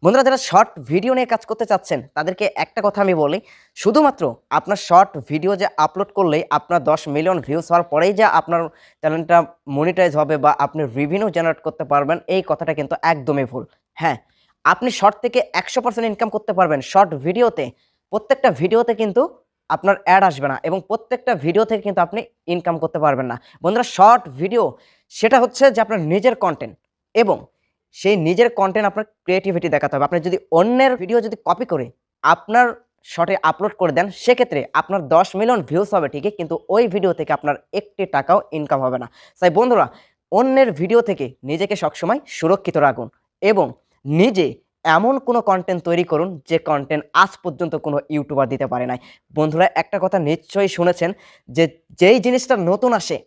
বন্ধুরা যারা short video নিয়ে কাজ করতে চাচ্ছেন তাদেরকে একটা কথা আমি বলি, শুধুমাত্র আপনার শর্ট ভিডিও যে আপলোড করলেই আপনার 10 মিলিয়ন ভিউজ হওয়ার পরেই যে আপনার চ্যানেলটা মনিটাইজ হবে বা আপনি রেভিনিউ জেনারেট করতে পারবেন, এই কথাটা কিন্তু একদমই ভুল। হ্যাঁ, আপনি শর্ট থেকে 100% ইনকাম করতে পারবেন শর্ট ভিডিওতে। প্রত্যেকটা ভিডিওতে কিন্তু আপনার অ্যাড আসবে না এবং প্রত্যেকটা ভিডিও থেকে কিন্তু আপনি ইনকাম করতে পারবেন না। বন্ধুরা শর্ট ভিডিও সেটা হচ্ছে যে আপনার নিজের কন্টেন্ট এবং সেই নিজের কন্টেন্ট আপনার ক্রিয়েটিভিটি দেখাতে হবে। আপনি যদি অন্যের ভিডিও যদি কপি করে আপনার শর্টে আপলোড করে দেন, সেক্ষেত্রে আপনার 10 মিলিয়ন ভিউজ হবে ঠিকই, কিন্তু ওই ভিডিও থেকে আপনার একটি টাকাও ইনকাম হবে না। তাই বন্ধুরা অন্যের ভিডিও থেকে নিজেকে সবসময় সুরক্ষিত রাখুন এবং নিজে এমন কোনো কন্টেন্ট তৈরি করুন যে কন্টেন্ট আজ পর্যন্ত কোনো ইউটিউবার দিতে পারে নাই। বন্ধুরা একটা কথা নিশ্চয়ই শুনেছেন যে যেই জিনিসটা নতুন আসে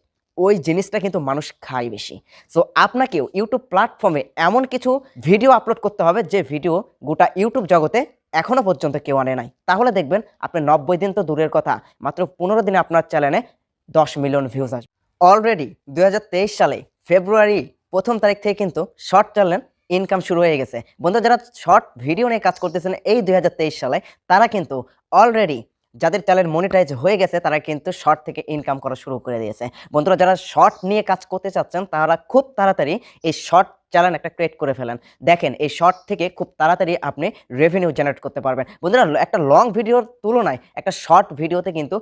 ওই জিনিসটা কিন্তু মানুষ খায় বেশি। সো আপনাকেও ইউটিউব প্ল্যাটফর্মে এমন কিছু ভিডিও আপলোড করতে হবে যে ভিডিও গোটা ইউটিউব জগতে এখনো পর্যন্ত কেউ আনে নাই। তাহলে দেখবেন আপনি 90 দিন তো দূরের কথা, মাত্র 15 দিনে আপনার চ্যানেলে 10 মিলিয়ন ভিউজ আসবে। অলরেডি 2023 সালে ফেব্রুয়ারি 1ম তারিখ থেকে কিন্তু শর্ট চ্যানেল ইনকাম শুরু হয়ে গেছে। বন্ধুরা যারা শর্ট ভিডিও নিয়ে কাজ করতেছেন এই 2023 সালে, তারা কিন্তু অলরেডি যাদের চ্যানেল মনিটাইজ হয়ে গেছে তারা কিন্তু শর্ট থেকে ইনকাম করা শুরু করে দিয়েছে। বন্ধুরা যারা শর্ট নিয়ে কাজ করতে চাচ্ছেন তারা খুব তাড়াতাড়ি এই শর্ট চ্যানেল একটা ক্রিয়েট করে ফেলেন। দেখেন এই শর্ট থেকে খুব তাড়াতাড়ি আপনি রেভিনিউ জেনারেট করতে পারবেন। বন্ধুরা একটা লং ভিডিওর তুলনায় একটা শর্ট ভিডিওতে কিন্তু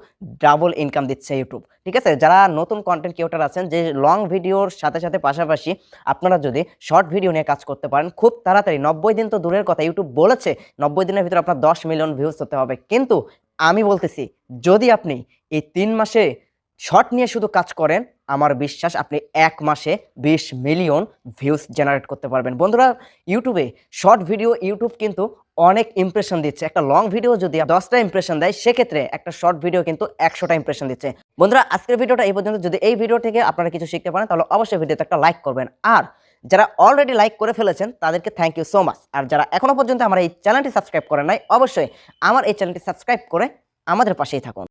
ডাবল ইনকাম দিচ্ছে ইউটিউব। ঠিক আছে, যারা নতুন কন্টেন্ট ক্রিয়েটর আছেন যে লং ভিডিওর সাথে সাথে পাশাপাশি আপনারা যদি শর্ট ভিডিও নিয়ে কাজ করতে পারেন, খুব তাড়াতাড়ি 90 দিন তো দূরের কথা, ইউটিউব বলেছে 90 দিনের ভিতরে আপনার 10 মিলিয়ন ভিউজ হতে হবে, কিন্তু আমি বলতেছি যদি আপনি এই 3 মাসে শর্ট নিয়ে শুধু কাজ করেন, আমার বিশ্বাস আপনি 1 মাসে 20 মিলিয়ন ভিউজ জেনারেট করতে পারবেন। বন্ধুরা ইউটিউবে শর্ট ভিডিও ইউটিউব কিন্তু অনেক ইমপ্রেশন দিচ্ছে। একটা লং ভিডিও যদি 10টা ইমপ্রেশন দেয়, সেক্ষেত্রে একটা শর্ট ভিডিও কিন্তু 100টা ইমপ্রেশন দিচ্ছে। বন্ধুরা আজকের ভিডিওটা এই পর্যন্ত। যদি এই ভিডিও থেকে আপনারা কিছু শিখতে পারেন তাহলে অবশ্যই ভিডিওতে একটা লাইক করবেন, আর যারা অলরেডি লাইক করে ফেলেছেন তাদেরকে থ্যাংক ইউ সো মাচ। আর যারা এখনো পর্যন্ত আমার এই চ্যানেলটি সাবস্ক্রাইব করেন নাই, অবশ্যই আমার এই চ্যানেলটি সাবস্ক্রাইব করে আমাদের পাশেই থাকুন।